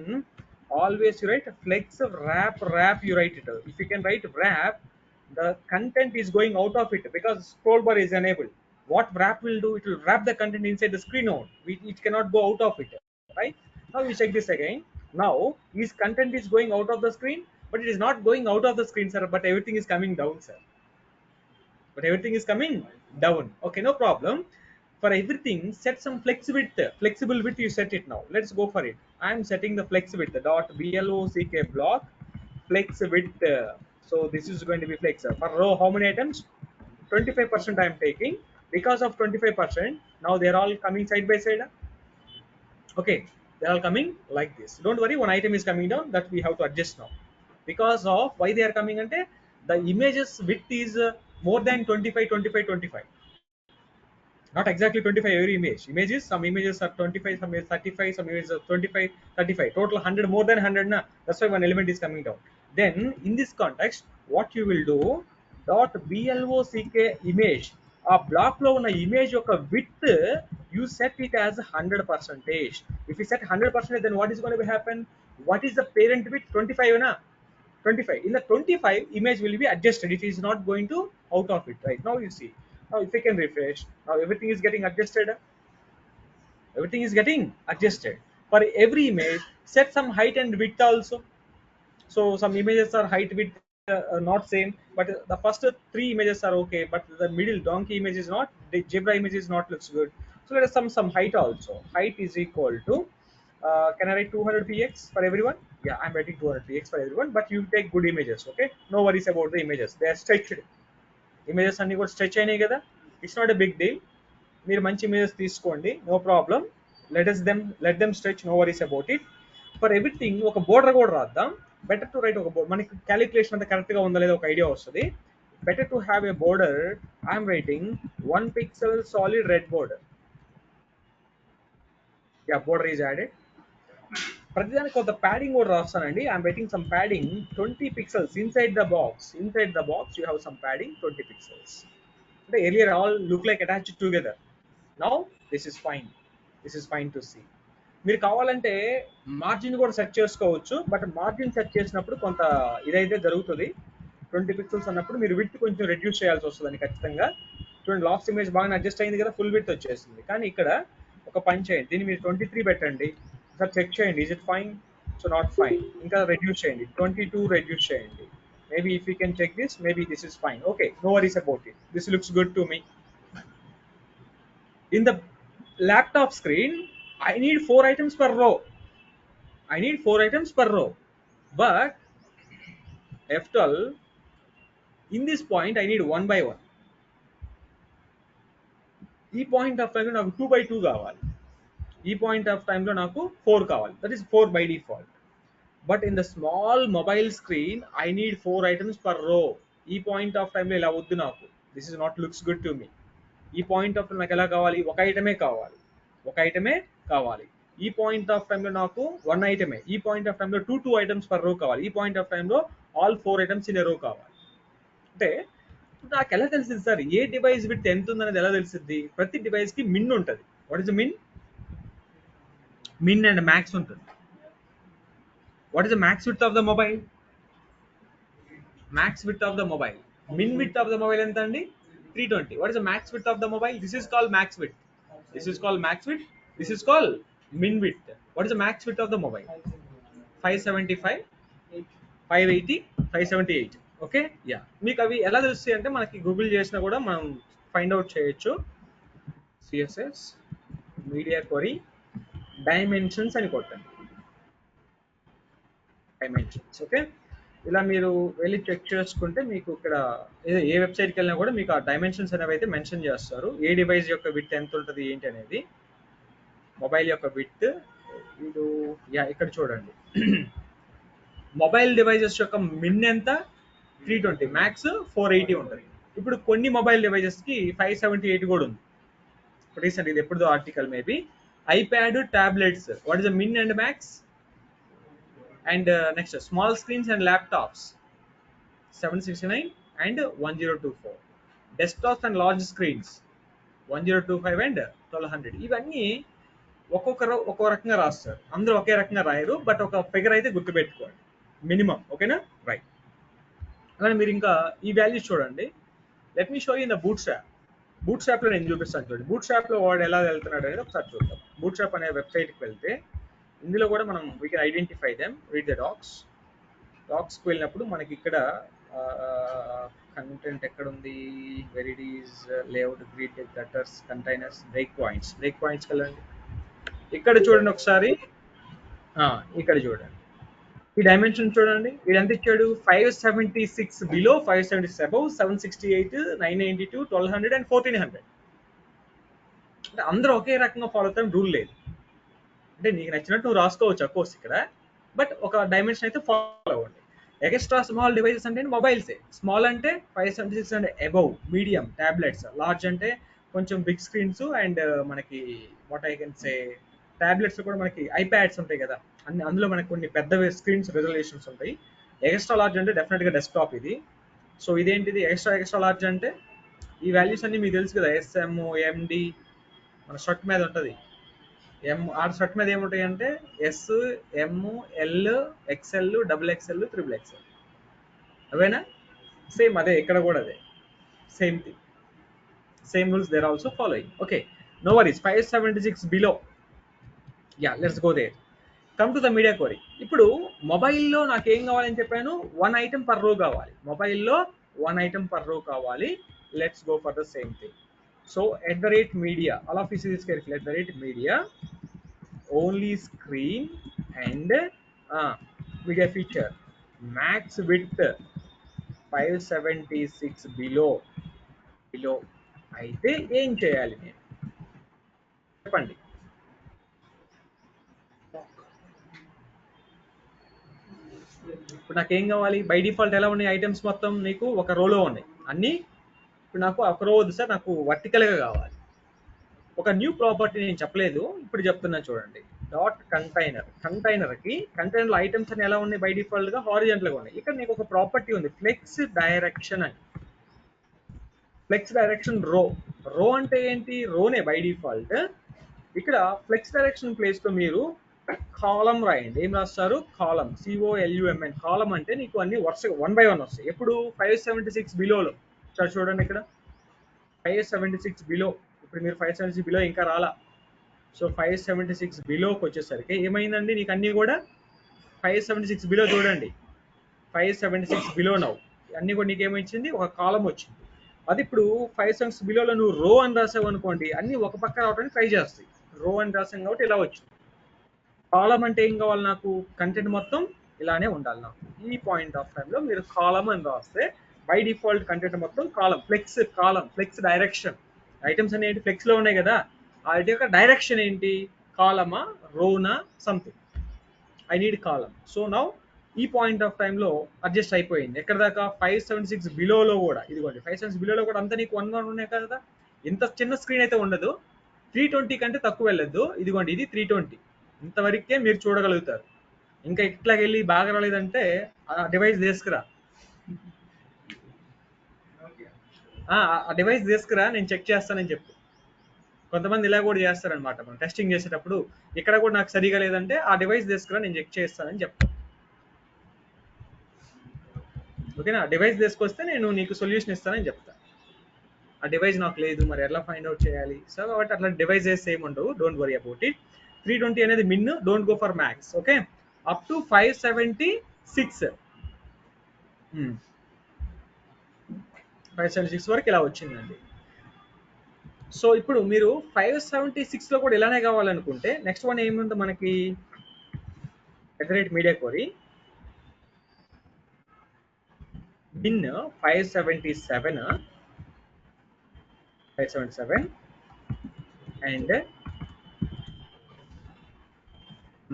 always you write flex wrap you write it. If you can write wrap, the content is going out of it because scroll bar is enabled. What wrap will do? It will wrap the content inside the screen only. It cannot go out of it, right? Now we check this again. Now this content is going out of the screen, but it is not going out of the screen, sir, but everything is coming down, sir. But everything is coming down. Okay, no problem. For everything, set some flexible width. You set it now. Let's go for it. I am setting the flex width dot block block flex width. So this is going to be flex for row. How many items? 25% I am taking. Because of 25%, now they are all coming side by side. Okay, they are all coming like this. Don't worry, one item is coming down, that we have to adjust now. Because of why they are coming ante, the images width is more than 25, 25, 25. Not exactly 25 every images. Some images are 25, some is 35, some images are 25, 35. Total 100, more than 100 na. That's why one element is coming down. Then in this context, what you will do, dot block image, a block lo ఉన్న image యొక్క width you set it as 100%. If you set 100%, then what is going to happen? What is the parent width? 25 na. 25. In the 25, image will be adjusted. It is not going to out of it. Right now you see. Now if I can refresh, now everything is getting adjusted. Everything is getting adjusted. For every image, set some height and width also. So some images are height width not same, but the first three images are okay, but the middle donkey image is not, the zebra image is not looks good. So let us some height also. Height is equal to can I write 200 px for everyone? Yeah, I'm writing 200 px for everyone, but you take good images. Okay, no worries about the images, they are stretched. Images అన్ని కూడా stretch అయినాయి కదా, it's not a big deal. మీరు మంచి images తీసుకోండి, no problem. Let them stretch, no worries about it. For everything ఒక border కూడా రాద్దాం. బెటర్ టు రైట్ ఒక బోర్డర్, మనకి క్యాలిక్యులేషన్ అంతా కరెక్ట్గా ఉందా లేదా ఒక ఐడియా వస్తుంది. Better to have a border. I'm writing 1 pixel solid red border. Yeah, border is added. ప్రతిదానికి కొంత ప్యాడింగ్ కూడా రాస్తానండి. I'm writing some padding 20 pixels inside the box. Inside the box you have some padding 20 pixels. The earlier all look like attached together. Now this is fine. This is fine to see. మీరు కావాలంటే margin కూడా set చేసుకోవచ్చు, but margin set చేసినప్పుడు కొంత ఇదైతే జరుగుతుంది. 20 pixels అన్నప్పుడు మీరు విడ్త్ కొంచెం రెడ్యూస్ చేయాల్సి వస్తుందని ఖచ్చితంగా. చూడండి, లాస్ట్ ఇమేజ్ బాగా అడ్జస్ట్ అయింది కదా, ఫుల్ విడ్త్ వచ్చేసింది. కానీ ఇక్కడ ఒక పని చేయండి, దీన్ని మీరు 23 పెట్టండి, ఒకసారి చెక్ చేయండి, is it fine? So not fine. ఇంకా రెడ్యూస్ చేయండి, 22 రెడ్యూస్ చేయండి. Maybe if you can check this, maybe this is fine. Okay, no worries about it, this looks good to me. In the laptop screen, I need 4 items per row. I need 4 items per row. But F12, in this point, I need 1 by 1. ఈ point of టైంలో నాకు 2 by 2 కావాలి. ఈ point of టైంలో నాకు 4 కావాలి. That is 4 by default. But in the small mobile screen I need 4 items per row. ఈ point of టైంలో ఇలా వద్దు నాకు. This is not looks good to me. ఈ పాయింట్ ఆఫ్ నాకు ఎలా కావాలి? ఒక ఐటమే కావాలి, ఒక ఐటమే కావాలి. ఈ పాయింట్ ఆఫ్ టైంలో నాకు 1 ఐటమే. ఈ పాయింట్ ఆఫ్ టైంలో 2 items per row కావాలి. ఈ పాయింట్ ఆఫ్ టైంలో ఆల్ 4 items ఇన్ ఎ రో కావాలి. అంటే నాకు ఎలా తెలిసింది సార్ ఏ డివైస్ విత్ ఎంత ఉందనేది ఎలా తెలిసింది? ప్రతి డివైస్ కి మిన్ ఉంటుంది. What is min? Min and max ఉంటుంది. What is the max width of the mobile? Max width of the mobile. Min width of the mobile ఎంత అండి? 320. What is the max width of the mobile? This is called max width. This is called max width. This is called min width. What is the max width of the mobile? 575, 580, 578. Okay, yeah. మీకు అవి ఎలా తెలుస్తాయి అంటే మనకి Google చేసినా కూడా మనం find out చేయొచ్చు. CSS మీడియా క్వరీ డైమెన్షన్స్ అని కొట్టండి, డైమెన్షన్స్. ఓకే, ఇలా మీరు వెళ్ళి చెక్ చేసుకుంటే మీకు ఇక్కడ ఏ వెబ్సైట్కి వెళ్ళినా కూడా మీకు ఆ డైమెన్షన్స్ అనేవి అయితే మెన్షన్ చేస్తారు. ఏ డివైస్ యొక్క విడ్త్ ఎంత ఉంటుంది ఏంటి అనేది, మొబైల్ యొక్క విడ్త్. వీడు యా ఇక్కడ చూడండి, మొబైల్ డివైజెస్ యొక్క మిన్ ఎంత? 320, మ్యాక్స్ 480 ఉంటుంది. ఇప్పుడు కొన్ని మొబైల్ డివైజెస్కి 578 కూడా ఉంది. రీసెంట్, ఇది ఎప్పుడుదో article maybe. IPad, tablets, what is the min and max? And next, small screens and laptops 769 and 1024. Desktops and large screens 1025 and 1200. ఇవన్నీ ఒక్కొక్కరు ఒక్కో రకంగా రాస్తారు, అందరూ ఒకే రకంగా రాయరు, బట్ ఒక ఫిగర్ అయితే గుర్తుపెట్టుకోండి మినిమం. ఓకేనా? రైట్. అలానే మీరు ఇంకా ఈ వాల్యూస్ చూడండి. Let me show in the bootstrap. బూట్ స్ట్రాప్లో నేను చూపిస్తాను చూడండి. బూట్ స్ట్రాప్లో వాడు ఎలా వెళ్తున్నాడు అనేది ఒకసారి చూద్దాం. బూట్ స్ట్రాప్ అనే వెబ్సైట్కి వెళ్తే ఇందులో కూడా మనం we can identify them, read the డాక్స్కి వెళ్ళినప్పుడు మనకి ఇక్కడ కంటెంట్ ఎక్కడ ఉంది, where it is, layout, grid, gutters, containers, break points వెళ్ళండి. ఇక్కడ చూడండి ఒకసారి. ఇక్కడ చూడండి ఈ డైమెన్షన్ చూడండి. ఇది ఎంత ఇచ్చాడు, 576 బిలో, 576 అబౌవ్, 768, 992, 1200 అండ్ 1400. అంటే అందరూ ఒకే రకంగా ఫాలో అవుతారని రూల్ లేదు. అంటే నీకు నచ్చినట్టు నువ్వు రాసుకోవచ్చు కోర్స్ ఇక్కడ, బట్ ఒక డైమెన్షన్ అయితే ఫాలో అవ్వండి. ఎక్స్ట్రా స్మాల్ డివైసెస్ అంటే మొబైల్సే. స్మాల్ అంటే 576 అంటే అబౌవ్, మీడియం టాబ్లెట్స్, లార్జ్ అంటే కొంచెం బిగ్ స్క్రీన్స్ అండ్ మనకి what I can say tablets కూడా మనకి ఐప్యాడ్స్ ఉంటాయి కదా, అందులో మనకి కొన్ని పెద్ద స్క్రీన్స్ రెజల్యూషన్స్ ఉంటాయి. ఎక్స్ట్రా లార్జ్ అంటే డెఫినెట్గా డెస్క్టాప్ ఇది. సో ఇదేంటిది ఎక్స్ట్రా లార్జ్ అంటే ఈ వాల్యూస్ అన్ని మీకు తెలుసు కదా, ఎస్ఎం, ఎండి, మన షర్ట్ మీద ఉంటుంది. షర్ట్ మీద ఏముంటాయి అంటే S, M, L, XL, XXL, XXL. అవేనా? సేమ్ అదే ఇక్కడ కూడా అదే same thing, same rules there also following. Okay, no worries. 576 below. Yeah, let's go there. Come to the media query. ఇప్పుడు మొబైల్లో నాకు ఏం కావాలని చెప్పాను, 1 item per row కావాలి. మొబైల్లో 1 item per row కావాలి. Let's go for the same thing. So @media, all of you see this carefully. @media only screen and media feature max width 576 below అయితే ఏం చేయాలి నేను చెప్పండి. ఇప్పుడు నాకు ఏం కావాలి, బై డిఫాల్ట్ ఎలా ఉన్నాయి ఐటమ్స్ మొత్తం నీకు ఒక రోలో ఉన్నాయి అన్ని. ఇప్పుడు నాకు ఒక రో వద్దు సార్, నాకు వర్టికల్గా కావాలి. ఒక న్యూ ప్రాపర్టీ నేను చెప్పలేదు, ఇప్పుడు చెప్తున్నా చూడండి. డాట్ కంటైనర్కి కంటైనర్లో ఐటమ్స్ అని ఎలా ఉన్నాయి, బై డిఫాల్ట్గా హారిజాంటల్గా ఉన్నాయి. ఇక్కడ నీకు ఒక ప్రాపర్టీ ఉంది, ఫ్లెక్స్ డైరెక్షన్ అని. ఫ్లెక్స్ డైరెక్షన్ రో అంటే ఏంటి, రోనే బై డిఫాల్ట్. ఇక్కడ ఫ్లెక్స్ డైరెక్షన్ ప్లేస్లో మీరు కాలం రాయండి. ఏం రాస్తారు, కాలం, COLUMN. కాలం అంటే నీకు అన్ని వరుసగా 1 by 1 వస్తాయి. ఎప్పుడు 576 బిలోలో. చూడండి ఇక్కడ 576 బిలో. ఇప్పుడు మీరు 576 బిలో ఇంకా రాలా. సో 576 బిలోకి వచ్చేసరికి ఏమైందండి, నీకు అన్నీ కూడా 576 బిలో చూడండి. 576 బిలో నవ్వు అన్నీ కూడా నీకు ఏమొచ్చింది, ఒక కాలం వచ్చింది. అది ఇప్పుడు 576 బిలోలో నువ్వు రో అని రాసావు అనుకోండి, అన్ని ఒక పక్క రావడానికి ట్రై చేస్తాయి. రో అని రాసాం కాబట్టి ఇలా వచ్చింది. కాలం అంటే ఏం కావాలి, నాకు కంటెంట్ మొత్తం ఇలానే ఉండాలి. నాకు ఈ పాయింట్ ఆఫ్ టైంలో మీరు కాలం అని రాస్తే బై డిఫాల్ట్ కంటెంట్ మొత్తం కాలం. Flex direction. ఐటమ్స్ అనేవి ఫ్లెక్స్ లో ఉన్నాయి కదా, వాటి యొక్క డైరెక్షన్ ఏంటి, కాలమా, రోనా, something. I need column. So now ఈ పాయింట్ ఆఫ్ టైంలో అడ్జస్ట్ అయిపోయింది. ఎక్కడ దాకా 576 బిలోలో కూడా. ఇదిగోండి 576 బిలోలో కూడా అంతా నీకు 1 ఉన్నాయి కదా. ఇంత చిన్న స్క్రీన్ అయితే ఉండదు. 320 కంటే తక్కువ వెళ్ళొద్దు. ఇదిగోండి ఇది 320, ఇంతవరకే మీరు చూడగలుగుతారు. ఇంకా ఇట్లాగ వెళ్ళి బాగా రాలేదంటే ఆ డివైస్ తీసుకురా, ఆ డివైస్ తీసుకురా, నేను చెక్ చేస్తానని చెప్పు. కొంతమంది ఇలా కూడా చేస్తారనమాట. మనం టెస్టింగ్ చేసేటప్పుడు ఇక్కడ కూడా నాకు సరిగా లేదంటే ఆ డివైస్ తీసుకురా, నేను చెక్ చేస్తానని చెప్తాను. ఓకేనా, డివైస్ తీసుకొస్తే నేను నీకు సొల్యూషన్ ఇస్తానని చెప్తాను. ఆ డివైస్ నాకు లేదు, మరి ఎలా ఫైండ్ అవుట్ చేయాలి. సో కాబట్టి అట్లా డివైజెస్ ఏమి ఉండవు, డోంట్ వరీ అబౌట్ ఇట్. 320 అనేది min, don't go for max. Okay, up to 576 వరకు ఇలా వచ్చిందండి. సో ఇప్పుడు మీరు 576 లో కూడా ఇలానే కావాలనుకుంటే నెక్స్ట్ వన్ ఏముంది మనకి, media query min 577 and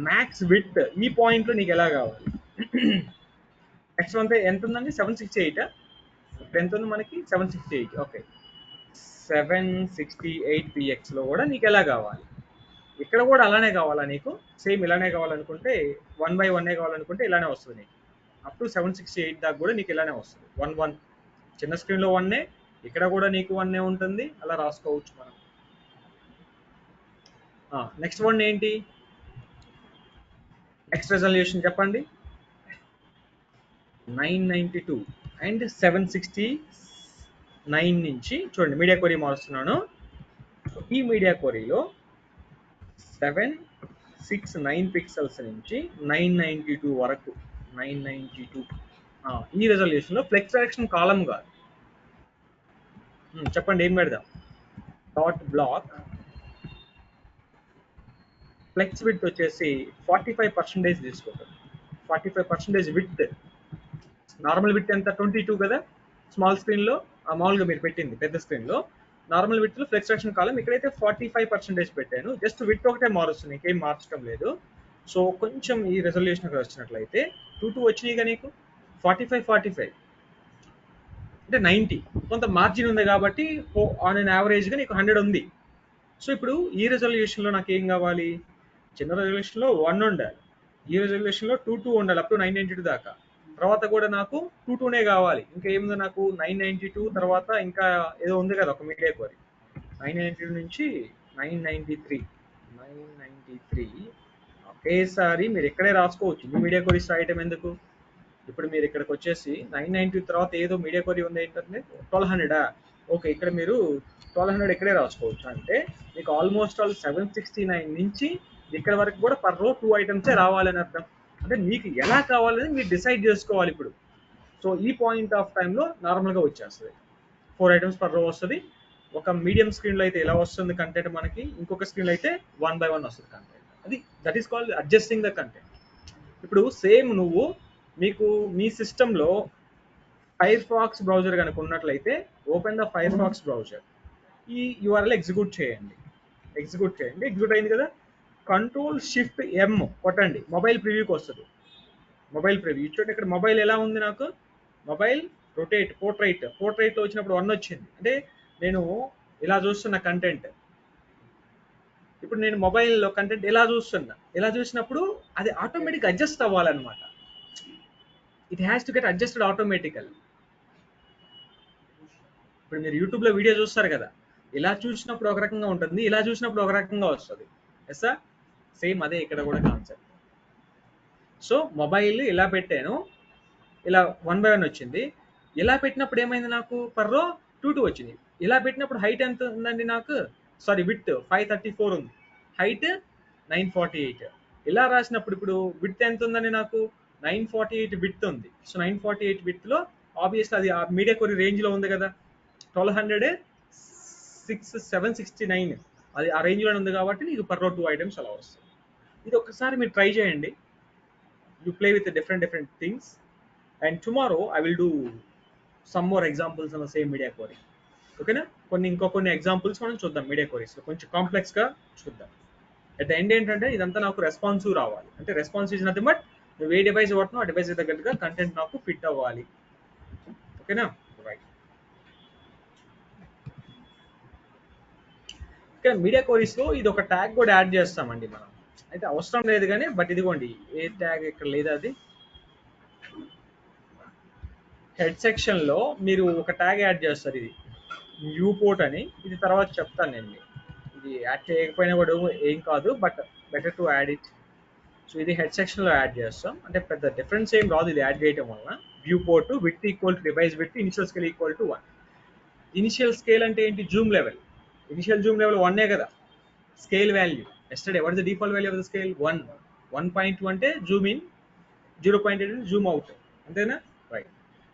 max width. ఈ పాయింట్ లో నీకు ఎలా కావాలి. నెక్స్ట్ వన్ ఎంత ఉందండి, 768. ఎంత ఉంది మనకి, 768. ఓకే, 768 px లో కూడా నీకు ఎలా కావాలి. ఇక్కడ కూడా అలానే కావాలా నీకు, సేమ్ ఇలానే కావాలనుకుంటే 1 by 1 కావాలనుకుంటే ఇలానే వస్తుంది నీకు. అప్ టు 768 దాకా కూడా నీకు ఇలానే వస్తుంది. 1 చిన్న స్క్రీన్ లో 1, ఇక్కడ కూడా నీకు 1 ఉంటుంది. అలా రాసుకోవచ్చు మనం. నెక్స్ట్ వన్ ఏంటి, నెక్స్ట్ రెజల్యూషన్ చెప్పండి. 992 అండ్ 769 నుంచి చూడండి మీడియా క్వరీ మారుస్తున్నాను. ఈ మీడియా క్వరీలో 769 పిక్సెల్స్ నుంచి 992 వరకు. 992 ఈ రెజల్యూషన్ లో ఫ్లెక్స్ డైరెక్షన్ కాలం కాదు, చెప్పండి ఏం పెడదాం. డాట్ బ్లాక్ ఫ్లెక్స్ విడ్త్ వచ్చేసి 45% తీసుకుంటాం. 45% విడ్త్. నార్మల్ విడ్త్ ఎంత 22 కదా స్మాల్ స్క్రీన్లో, మామూలుగా మీరు పెట్టింది పెద్ద స్క్రీన్లో. నార్మల్ విడ్త్లో ఫ్లెక్స్ సెక్షన్ కాలం ఇక్కడైతే 45% పెట్టాను. జస్ట్ విడ్త్ ఒకటే మారుస్తుంది, ఇంకేం మార్చడం లేదు. సో కొంచెం ఈ రెజల్యూషన్ వచ్చినట్లయితే 22 వచ్చినాయిగా నీకు 45 అంటే 90. కొంత మార్జిన్ ఉంది కాబట్టి ఆన్ అన్ యావరేజ్గా నీకు 100 ఉంది. సో ఇప్పుడు ఈ రెజల్యూషన్లో నాకు ఏం కావాలి, చిన్న రెజల్యూషన్లో 1 ఉండాలి, ఈ రెజల్యూషన్లో 22 ఉండాలి అప్ టు 992 దాకా. తర్వాత కూడా నాకు 22నే కావాలి. ఇంకా ఏముంది నాకు 992 తర్వాత ఇంకా ఏదో ఉంది కదా ఒక మీడియా క్వరీ. 992 నుంచి 993 ఒకేసారి మీరు ఇక్కడే రాసుకోవచ్చు. మీ మీడియా క్వరీస్ రాయటం ఎందుకు. ఇప్పుడు మీరు ఇక్కడికి వచ్చేసి 990 తర్వాత ఏదో మీడియా క్వరీ ఉంది ఏంటంటే 1200. ఓకే, ఇక్కడ మీరు 1200 ఇక్కడే రాసుకోవచ్చు. అంటే మీకు ఆల్మోస్ట్ ఆల్ 769 నుంచి ఇక్కడ వరకు కూడా పర్ రో 2 ఐటమ్సే రావాలని అర్థం. అంటే మీకు ఎలా కావాలని మీరు డిసైడ్ చేసుకోవాలి ఇప్పుడు. సో ఈ పాయింట్ ఆఫ్ టైంలో నార్మల్గా వచ్చేస్తుంది 4 ఐటమ్స్ పర్ రో వస్తుంది. ఒక మీడియం స్క్రీన్లో అయితే ఎలా వస్తుంది కంటెంట్ మనకి, ఇంకొక స్క్రీన్లో అయితే 1 by 1 వస్తుంది కంటెంట్. అది that is called adjusting the content. ఇప్పుడు సేమ్ నువ్వు మీకు మీ సిస్టంలో ఫైర్ ఫాక్స్ బ్రౌజర్ కనుక ఉన్నట్లయితే open the Firefox browser, ఈ యూఆర్ఎల్ ఎగ్జిక్యూట్ చేయండి. ఎగ్జిక్యూట్ అయింది కదా, Ctrl+Shift+M కొట్టండి, మొబైల్ ప్రివ్యూకి వస్తుంది. మొబైల్ ప్రివ్యూ చూడండి. ఇక్కడ మొబైల్ ఎలా ఉంది, నాకు మొబైల్ రొటేట్ పోర్ట్రైట్లో వచ్చినప్పుడు 1 వచ్చింది. అంటే నేను ఇలా చూస్తున్న కంటెంట్, ఇప్పుడు నేను మొబైల్లో కంటెంట్ ఎలా చూసినప్పుడు అది ఆటోమేటిక్ అడ్జస్ట్ అవ్వాలన్నమాట. It has to get adjusted automatically. ఇప్పుడు మీరు యూట్యూబ్లో వీడియో చూస్తారు కదా, ఇలా చూసినప్పుడు ఒక రకంగా ఉంటుంది, ఇలా చూసినప్పుడు ఒక రకంగా వస్తుంది. ఎస్సా సేమ్ అదే ఇక్కడ కూడా కాన్సెప్ట్. సో మొబైల్ ఇలా పెట్టాను, ఇలా 1 by 1 వచ్చింది. ఇలా పెట్టినప్పుడు ఏమైంది, నాకు పర్ రో 22 వచ్చింది. ఇలా పెట్టినప్పుడు హైట్ ఎంత ఉందండి నాకు, సారీ విడ్త్ 534 ఉంది, హైట్ 948. ఇలా రాసినప్పుడు ఇప్పుడు విడ్త్ ఎంత ఉందండి నాకు 948 విడ్త్ ఉంది. సో 948 విడ్త్లో ఆబ్వియస్లీ అది ఆ మీడియా కొరి రేంజ్లో ఉంది కదా, 1200 769 అది ఆ రేంజ్లో ఉంది కాబట్టి నీకు పర్ రో 2 ఐటమ్స్ అలా వస్తుంది. ఇది ఒకసారి మీరు ట్రై చేయండి. You play with different things and tomorrow I will do some more examples on the same media query. ఓకేనా, కొన్ని ఎగ్జాంపుల్స్ మనం చూద్దాం మీడియా క్వరీస్లో, కొంచెం కాంప్లెక్స్గా చూద్దాం. అట్ ద ఎండ్ ఏంటంటే ఇదంతా నాకు రెస్పాన్సివ్ రావాలి. అంటే రెస్పాన్స్ ఇస్ నథింగ్ బట్ నువ్వు ఏ డివైస్ వాడుతున్నావు ఆ డివైస్ తగ్గట్టుగా కంటెంట్ నాకు ఫిట్ అవ్వాలి. ఓకేనా, రైట్. ఓకే, మీడియా క్వరీస్లో ఇది ఒక ట్యాగ్ కూడా యాడ్ చేస్తామండి మనం. అయితే అవసరం లేదు కానీ బట్ ఇదిగోండి ఏ ట్యాగ్ ఇక్కడ లేదా, అది హెడ్ సెక్షన్లో మీరు ఒక ట్యాగ్ యాడ్ చేస్తారు, ఇది వ్యూ పోర్ట్ అని. ఇది తర్వాత చెప్తాను నేను, ఇది యాడ్ చేయకపోయినా కూడా ఏం కాదు, but better to add it. So ఇది హెడ్ సెక్షన్లో యాడ్ చేస్తాం. అంటే పెద్ద డిఫరెన్స్ ఏం రాదు ఇది యాడ్ చేయడం వలన. View port width equal to device width, initial scale equal to 1. Initial scale అంటే ఏంటి, Zoom level. Initial Zoom level 1 కదా. Scale value yesterday what is the default value of the scale 1. 1.2 అంటే Zoom in, 0.8 అంటే Zoom out, అంతేనా, right.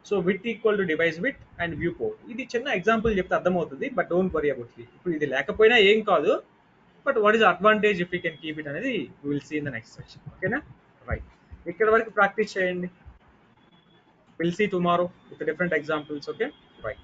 So width equal to device width and view port. ఇది చిన్న example చెప్తే అర్థమవుతుంది, but don't worry about it. ఇప్పుడు ఇది లేకపోయినా ఏం కాదు, but what is advantage if you can keep it అనేది you will see in the next section. ఓకేనా, రైట్. ఇక్కడ వరకు ప్రాక్టీస్ చేయండి. Will see tomorrow with different examples. Okay, right.